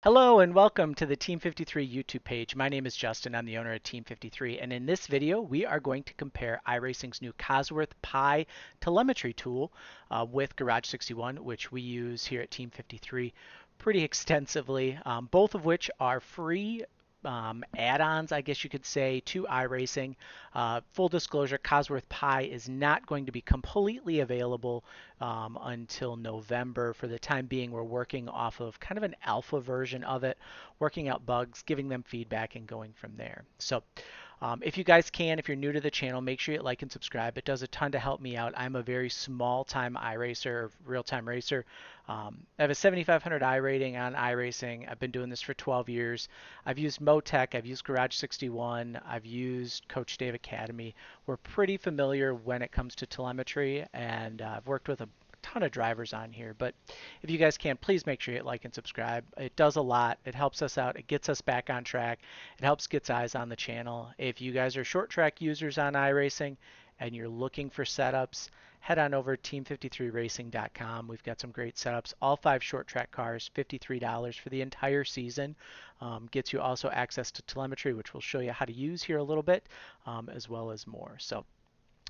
Hello and welcome to the Team 53 YouTube page. My name is Justin. I'm the owner of Team 53, and in this video we are going to compare iRacing's new Cosworth Pi telemetry tool with Garage 61, which we use here at Team 53 pretty extensively, both of which are free add-ons, I guess you could say, to iRacing. Full disclosure, Cosworth Pi is not going to be completely available until November. For the time being, we're working off of kind of an alpha version of it, working out bugs, giving them feedback, and going from there. So if you guys can, if you're new to the channel, make sure you like and subscribe. It does a ton to help me out. I'm a very small-time iRacer, real-time racer. I have a 7,500 I rating on iRacing. I've been doing this for 12 years. I've used Motec, I've used Garage 61, I've used Coach Dave Academy. We're pretty familiar when it comes to telemetry, and I've worked with a ton of drivers on here. But if you guys can, please make sure you hit like and subscribe. It does a lot. It helps us out. It gets us back on track. It helps get eyes on the channel. If you guys are short track users on iRacing and you're looking for setups, head on over to team53racing.com. We've got some great setups. All 5 short track cars, $53 for the entire season. Gets you also access to telemetry, which we'll show you how to use here a little bit, as well as more. So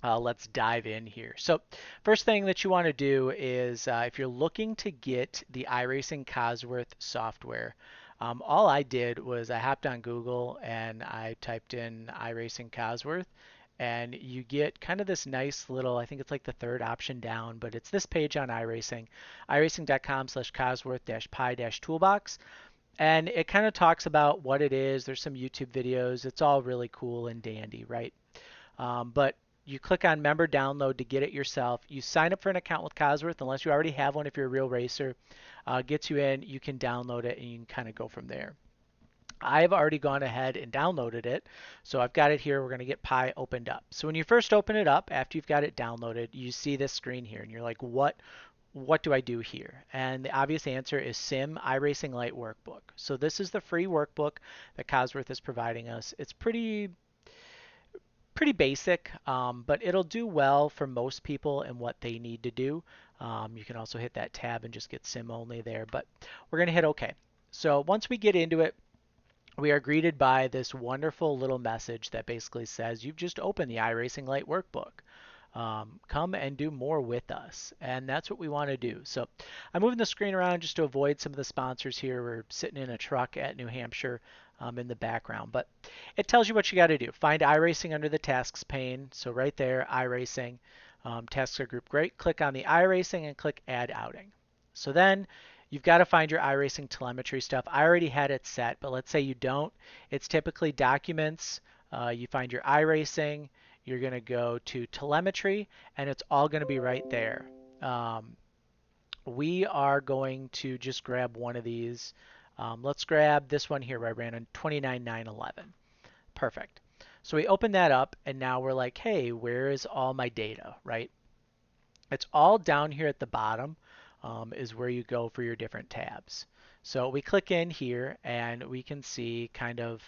let's dive in here. So first thing that you want to do is if you're looking to get the iRacing Cosworth software, all I did was I hopped on Google and I typed in iRacing Cosworth, and you get kind of this nice little, I think it's like the third option down, but it's this page on iRacing, iracing.com/Cosworth-Pi-toolbox. And it kind of talks about what it is. There's some YouTube videos. It's all really cool and dandy, right? But you click on member download to get it yourself. You sign up for an account with Cosworth unless you already have one if you're a real racer. Gets you in, you can download it, and you can kind of go from there. I've already gone ahead and downloaded it. So I've got it here. We're going to get Pi opened up. So when you first open it up, after you've got it downloaded, you see this screen here, and you're like, what do I do here? And the obvious answer is Sim iRacing Lite Workbook. So this is the free workbook that Cosworth is providing us. It's pretty basic, but it'll do well for most people and what they need to do. You can also hit that tab and just get sim only there, but we're going to hit OK. So once we get into it, we are greeted by this wonderful little message that basically says you've just opened the iRacing Lite workbook. Come and do more with us. And that's what we want to do. So I'm moving the screen around just to avoid some of the sponsors here. We're sitting in a truck at New Hampshire in the background. But it tells you what you got to do. Find iRacing under the tasks pane. So right there, iRacing. Tasks are grouped great. Click on the iRacing and click Add Outing. So then you've got to find your iRacing telemetry stuff. I already had it set, but let's say you don't. It's typically documents. You find your iRacing. You're going to go to telemetry, and it's all going to be right there. We are going to just grab one of these. Let's grab this one here where I ran on 29,911. Perfect. So we open that up, and now we're like, hey, where is all my data, right? It's all down here at the bottom is where you go for your different tabs. So we click in here, and we can see kind of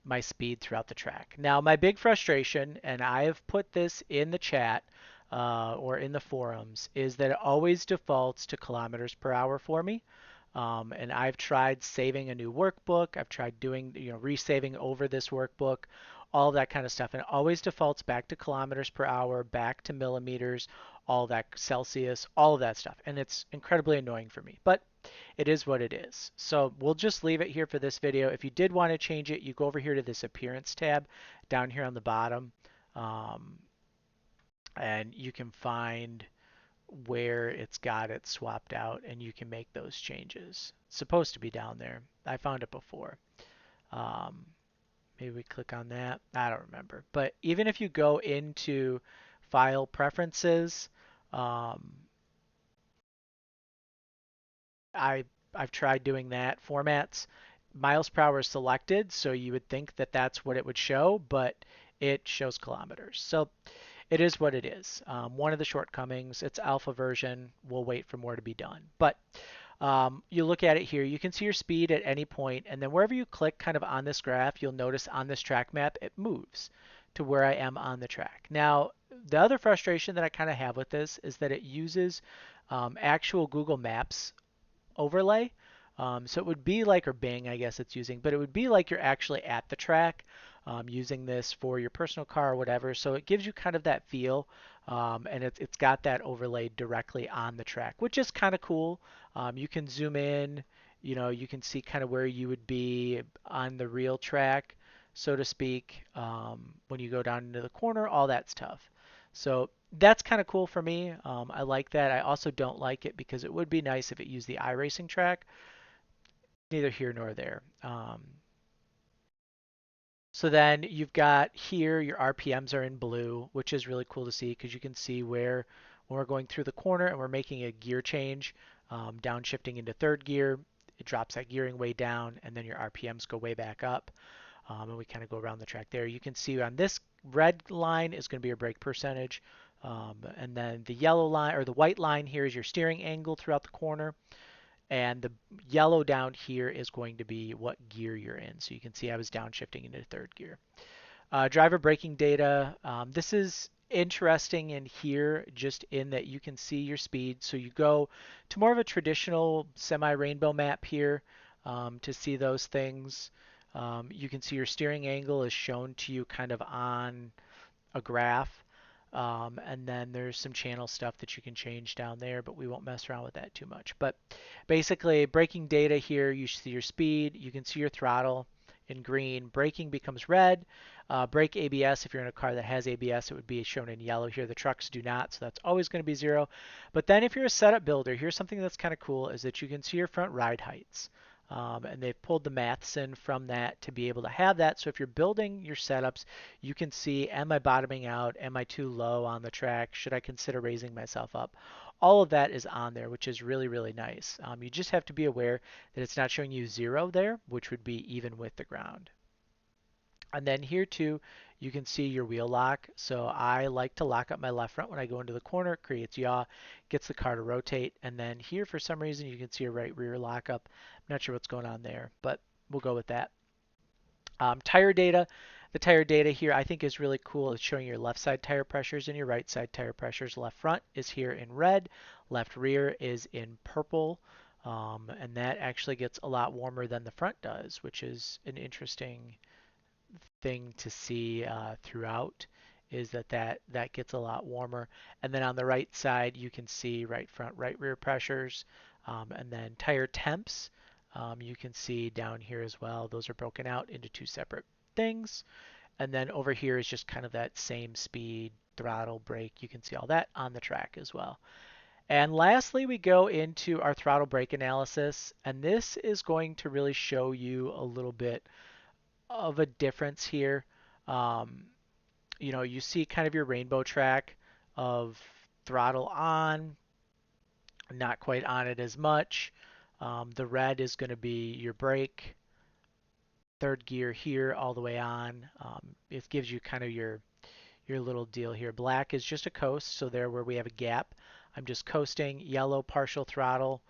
my speed throughout the track. Now, my big frustration, and I have put this in the chat or in the forums, is that it always defaults to kilometers per hour for me. And I've tried saving a new workbook. I've tried doing, resaving over this workbook, all of that kind of stuff. And it always defaults back to kilometers per hour, back to millimeters, all that Celsius, all of that stuff. And it's incredibly annoying for me. But it is what it is. So we'll just leave it here for this video. If you did want to change it, you go over here to this appearance tab down here on the bottom. And you can find where it's got it swapped out, and you can make those changes. It's supposed to be down there. I found it before. Maybe we click on that. I don't remember. But even if you go into File Preferences, I've tried doing that. Formats, miles per hour is selected, so you would think that that's what it would show, but it shows kilometers. So it is what it is. One of the shortcomings, it's alpha version. We'll wait for more to be done. But you look at it here, you can see your speed at any point, and then wherever you click kind of on this graph, you'll notice on this track map, it moves to where I am on the track. Now, the other frustration that I kind of have with this is that it uses actual Google Maps overlay. So it would be like, or Bing, I guess it's using, but it would be like you're actually at the track using this for your personal car or whatever. So it gives you kind of that feel, and it's got that overlaid directly on the track, which is kind of cool. You can zoom in, you can see kind of where you would be on the real track, so to speak, when you go down into the corner, all that stuff. So that's kind of cool for me. I like that. I also don't like it because it would be nice if it used the iRacing track. Neither here nor there. So then you've got here your RPMs are in blue, which is really cool to see because you can see where when we're going through the corner and we're making a gear change, downshifting into third gear, it drops that gearing way down, and then your RPMs go way back up. And we kind of go around the track there. You can see on this red line is going to be your brake percentage, and then the yellow line or the white line here is your steering angle throughout the corner. And the yellow down here is going to be what gear you're in. So you can see I was downshifting into third gear. Driver braking data. This is interesting in here just in that you can see your speed. So you go to more of a traditional semi-rainbow map here to see those things. You can see your steering angle is shown to you kind of on a graph. And then there's some channel stuff that you can change down there, but we won't mess around with that too much. But basically, braking data here, you see your speed, you can see your throttle in green. Braking becomes red. Brake ABS, if you're in a car that has ABS, it would be shown in yellow here. The trucks do not, so that's always going to be 0. But then if you're a setup builder, here's something that's kind of cool, is that you can see your front ride heights. And they've pulled the maths in from that to be able to have that. So if you're building your setups, you can see, am I bottoming out? Am I too low on the track? Should I consider raising myself up? All of that is on there, which is really, really nice. You just have to be aware that it's not showing you 0 there, which would be even with the ground. And then here too, you can see your wheel lock. So I like to lock up my left front when I go into the corner. It creates yaw, gets the car to rotate. And then here, for some reason, you can see a right rear lockup. I'm not sure what's going on there, but we'll go with that. Tire data. The tire data here I think is really cool. It's showing your left side tire pressures and your right side tire pressures. Left front is here in red. Left rear is in purple. And that actually gets a lot warmer than the front does, which is an interesting thing to see throughout, is that gets a lot warmer. And then on the right side, you can see right front, right rear pressures, and then tire temps. You can see down here as well. Those are broken out into 2 separate things. And then over here is just kind of that same speed, throttle, brake. You can see all that on the track as well. And lastly, we go into our throttle brake analysis. And this is going to really show you a little bit of a difference here. Um, you see kind of your rainbow track of throttle on, not quite on it as much. The red is going to be your brake, third gear here all the way on. It gives you kind of your little deal here. Black is just a coast, so there where we have a gap, I'm just coasting. Yellow, partial throttle.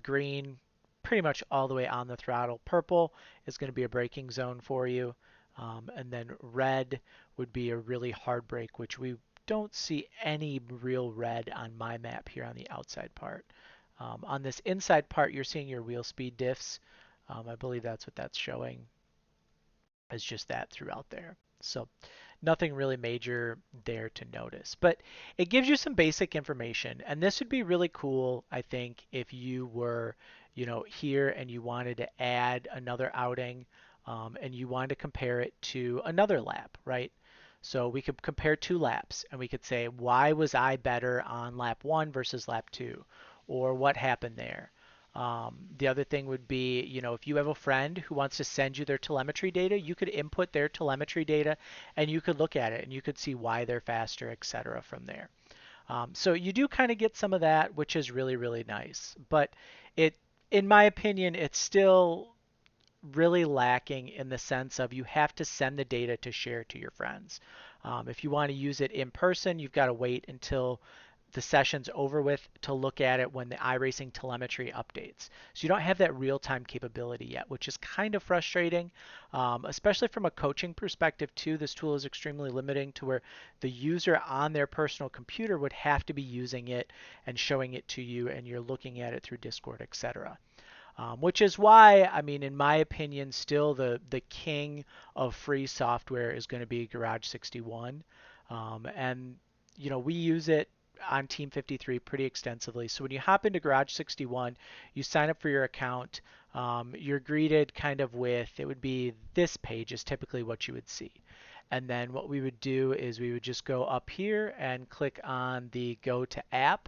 Green, pretty much all the way on the throttle. Purple is going to be a braking zone for you. And then red would be a really hard brake, which we don't see any real red on my map here on the outside part. On this inside part, you're seeing your wheel speed diffs. I believe that's what that's showing, is just that throughout there. So nothing really major there to notice, but it gives you some basic information. And this would be really cool, I think, if you were, here and you wanted to add another outing, and you wanted to compare it to another lap, right? So we could compare 2 laps and we could say, why was I better on lap 1 versus lap 2? Or what happened there? The other thing would be, if you have a friend who wants to send you their telemetry data, you could input their telemetry data and you could look at it and you could see why they're faster, etc. from there. So you do kind of get some of that, which is really, really nice. But in my opinion, it's still really lacking in the sense of you have to send the data to share to your friends. If you want to use it in person, you've got to wait until the session's over with to look at it when the iRacing telemetry updates. So you don't have that real-time capability yet, which is kind of frustrating, especially from a coaching perspective too. This tool is extremely limiting to where the user on their personal computer would have to be using it and showing it to you, and you're looking at it through Discord, etc. Which is why, I mean, in my opinion, still the king of free software is going to be Garage 61. And, you know, we use it on Team 53 pretty extensively. So when you hop into Garage 61, you sign up for your account. You're greeted kind of with, it would be this page is typically what you would see. And then what we would do is we would just go up here and click on the Go to App.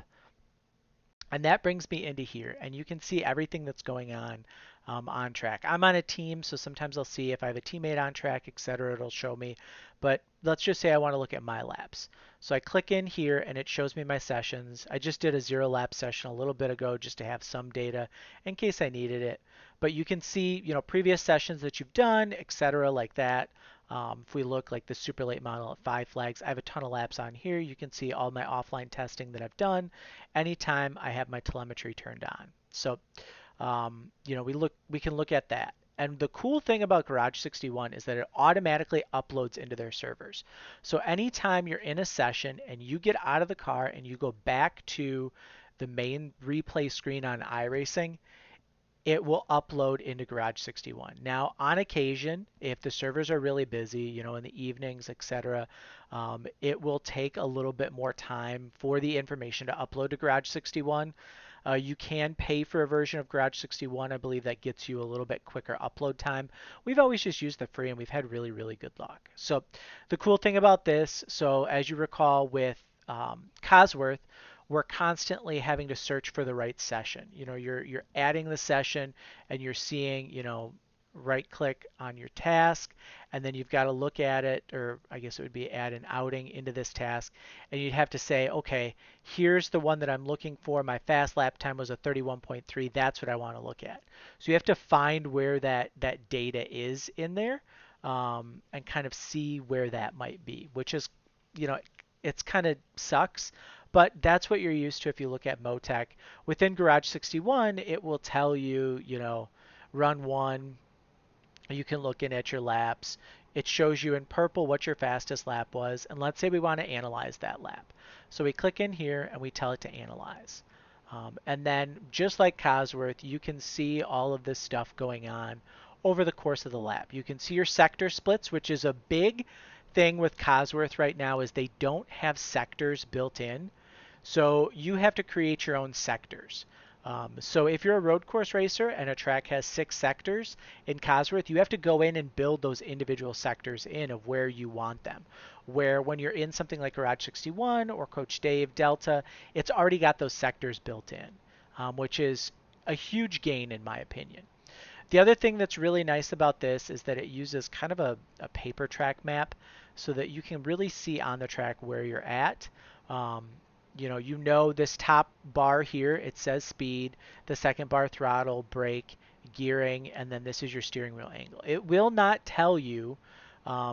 And that brings me into here, and you can see everything that's going on track. I'm on a team, so sometimes I'll see if I have a teammate on track, etc. It'll show me. But let's just say I want to look at my laps. So I click in here, and it shows me my sessions. I just did a 0 lap session a little bit ago just to have some data in case I needed it. But you can see, you know, previous sessions that you've done, etc. like that. If we look like the super late model at 5 flags, I have a ton of laps on here. You can see all my offline testing that I've done anytime I have my telemetry turned on. So, you know, we can look at that. And the cool thing about Garage 61 is that it automatically uploads into their servers. So anytime you're in a session and you get out of the car and you go back to the main replay screen on iRacing, it will upload into Garage 61. Now, on occasion, if the servers are really busy, you know, in the evenings, etc., it will take a little bit more time for the information to upload to Garage 61. You can pay for a version of Garage 61. I believe that gets you a little bit quicker upload time. We've always just used the free, and we've had really, really good luck. So the cool thing about this, so as you recall with Cosworth, we're constantly having to search for the right session. You know, you're adding the session and you're seeing, you know, right click on your task, and then you've got to look at it, or I guess it would be add an outing into this task, and you'd have to say, okay, here's the one that I'm looking for. My fast lap time was a 31.3. That's what I want to look at. So you have to find where that data is in there, and kind of see where that might be, which is, you know, it's kind of sucks, but that's what you're used to if you look at Motec. Within Garage 61, it will tell you, you know, run one. You can look in at your laps. It shows you in purple what your fastest lap was. And let's say we want to analyze that lap. So we click in here and we tell it to analyze. And then just like Cosworth, you can see all of this stuff going on over the course of the lap. You can see your sector splits, which is a big thing with Cosworth right now is they don't have sectors built in. So you have to create your own sectors. So if you're a road course racer and a track has 6 sectors in Cosworth, you have to go in and build those individual sectors in of where you want them. Where when you're in something like Garage 61 or Coach Dave Delta, it's already got those sectors built in, which is a huge gain in my opinion. The other thing that's really nice about this is that it uses kind of a paper track map so that you can really see on the track where you're at. You know this top bar here, it says speed, the second bar throttle, brake, gearing, and then this is your steering wheel angle. It will not tell you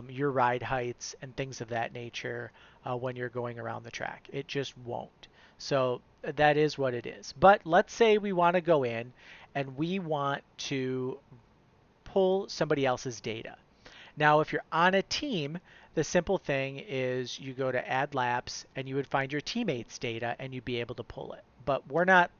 your ride heights and things of that nature when you're going around the track. It just won't. So that is what it is. But let's say we want to go in and we want to pull somebody else's data. Now, if you're on a team, the simple thing is you go to add laps and you would find your teammates' data and you'd be able to pull it. But we're not,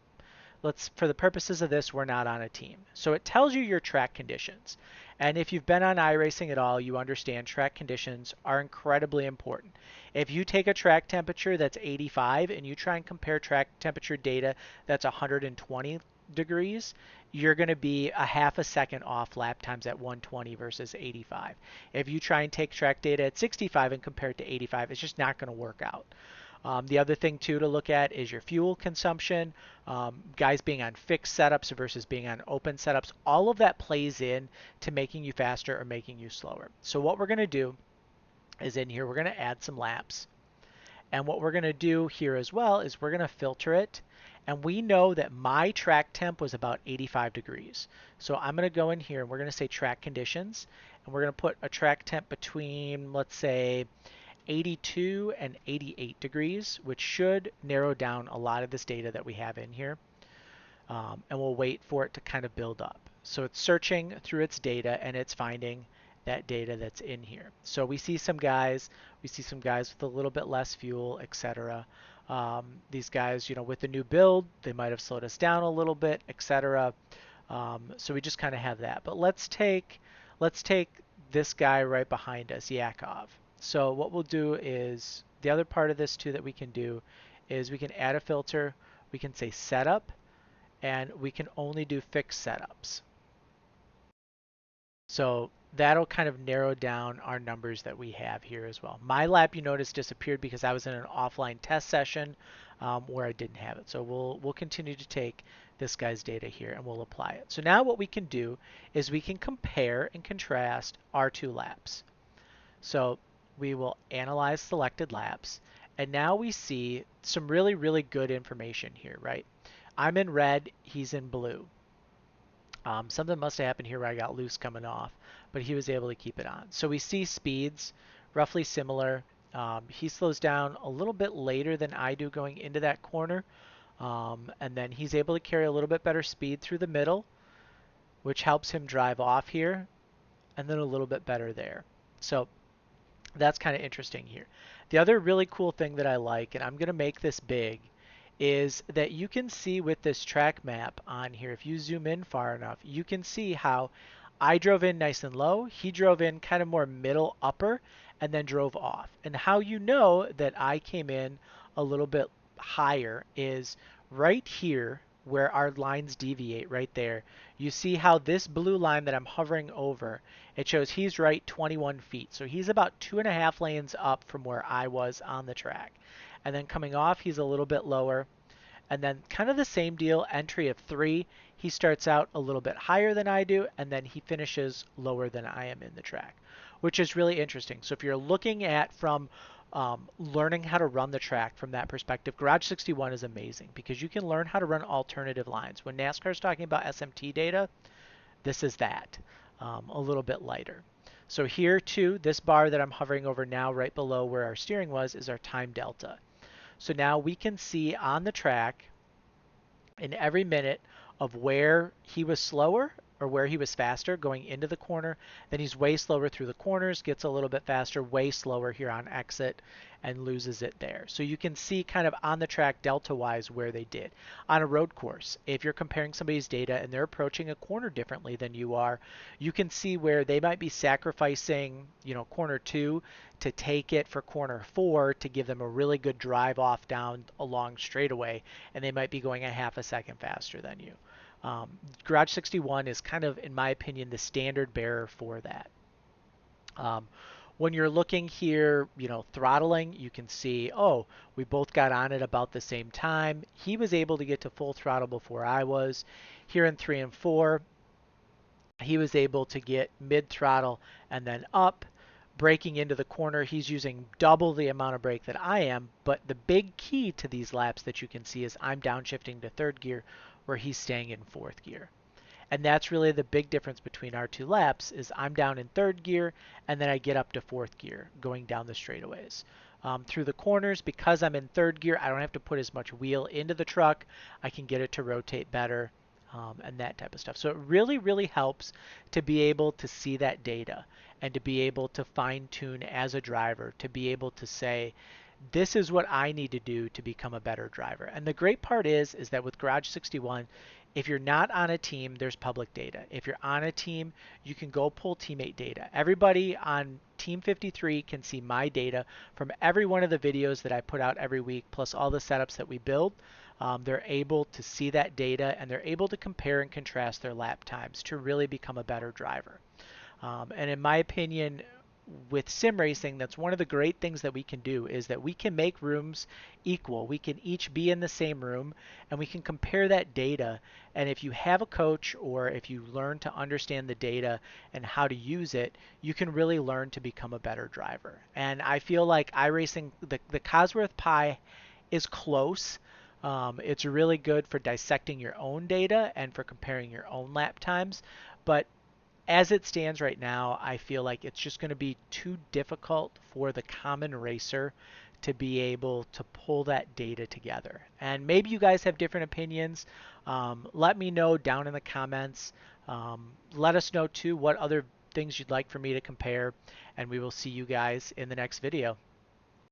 for the purposes of this, we're not on a team. So it tells you your track conditions. And if you've been on iRacing at all, you understand track conditions are incredibly important. If you take a track temperature that's 85 and you try and compare track temperature data that's 120 degrees, you're going to be a half a second off lap times at 120 versus 85. If you try and take track data at 65 and compare it to 85, it's just not going to work out. The other thing too to look at is your fuel consumption, guys being on fixed setups versus being on open setups. All of that plays in to making you faster or making you slower. So what we're going to do is in here, we're going to add some laps. And what we're going to do here as well is we're going to filter it. And we know that my track temp was about 85 degrees. So I'm going to go in here and we're going to say track conditions. And we're going to put a track temp between, let's say, 82 and 88 degrees, which should narrow down a lot of this data that we have in here. And we'll wait for it to kind of build up. So it's searching through its data and it's finding that data that's in here. So we see some guys with a little bit less fuel, etc. These guys, you know, with the new build, they might have slowed us down a little bit, etc. So we just kind of have that. But let's take this guy right behind us, Yakov. So what we'll do is the other part of this too that we can do is we can add a filter. We can say setup, and we can only do fixed setups. So that'll kind of narrow down our numbers that we have here as well. My lap, you notice, disappeared because I was in an offline test session where I didn't have it. So we'll continue to take this guy's data here and we'll apply it. So now what we can do is we can compare and contrast our two laps. So we will analyze selected laps, and now we see some really, really good information here, right? I'm in red, he's in blue. Something must have happened here where I got loose coming off, but he was able to keep it on. So we see speeds roughly similar. He slows down a little bit later than I do going into that corner, and then he's able to carry a little bit better speed through the middle, which helps him drive off here, and then a little bit better there. So that's kind of interesting here. The other really cool thing that I like, and I'm going to make this big, is that you can see with this track map on here, if you zoom in far enough, you can see how I drove in nice and low, he drove in kind of more middle upper, and then drove off. And how you know that I came in a little bit higher is right here where our lines deviate right there. You see how this blue line that I'm hovering over, it shows he's right 21 feet. So he's about 2.5 lanes up from where I was on the track. And then coming off, he's a little bit lower. And then kind of the same deal, entry of 3. He starts out a little bit higher than I do, and then he finishes lower than I am in the track, which is really interesting. So if you're looking at from learning how to run the track from that perspective, Garage 61 is amazing because you can learn how to run alternative lines. When NASCAR is talking about SMT data, this is that, a little bit lighter. So here too, this bar that I'm hovering over now right below where our steering was is our time delta. So now we can see on the track in every minute of where he was slower or where he was faster going into the corner, then he's way slower through the corners, gets a little bit faster, way slower here on exit, and loses it there. So you can see kind of on the track delta-wise where they did. On a road course, if you're comparing somebody's data and they're approaching a corner differently than you are, you can see where they might be sacrificing, corner 2 to take it for corner 4 to give them a really good drive off down a long straightaway, and they might be going a half a second faster than you. Garage 61 is kind of, in my opinion, the standard bearer for that. When you're looking here, throttling, you can see, oh, we both got on at about the same time. He was able to get to full throttle before I was. Here in 3 and 4, he was able to get mid throttle and then up. Braking into the corner, he's using double the amount of brake that I am, but the big key to these laps that you can see is I'm downshifting to 3rd gear where he's staying in 4th gear. And that's really the big difference between our two laps is I'm down in 3rd gear and then I get up to 4th gear going down the straightaways. Through the corners, because I'm in 3rd gear, I don't have to put as much wheel into the truck. I can get it to rotate better and that type of stuff. So it really, really helps to be able to see that data and to be able to fine tune as a driver, to be able to say, this is what I need to do to become a better driver. And the great part is that with Garage 61, if you're not on a team, there's public data. If you're on a team, you can go pull teammate data. Everybody on Team 53 can see my data from every one of the videos that I put out every week, plus all the setups that we build. They're able to see that data and they're able to compare and contrast their lap times to really become a better driver. And in my opinion, with sim racing, that's one of the great things that we can do is that we can make rooms equal. We can each be in the same room and we can compare that data. And if you have a coach or if you learn to understand the data and how to use it, you can really learn to become a better driver. And I feel like iRacing, the Cosworth Pi is close. It's really good for dissecting your own data and for comparing your own lap times. But as it stands right now, I feel like it's just going to be too difficult for the common racer to be able to pull that data together. And maybe you guys have different opinions. Let me know down in the comments. Let us know too what other things you'd like for me to compare, and we will see you guys in the next video.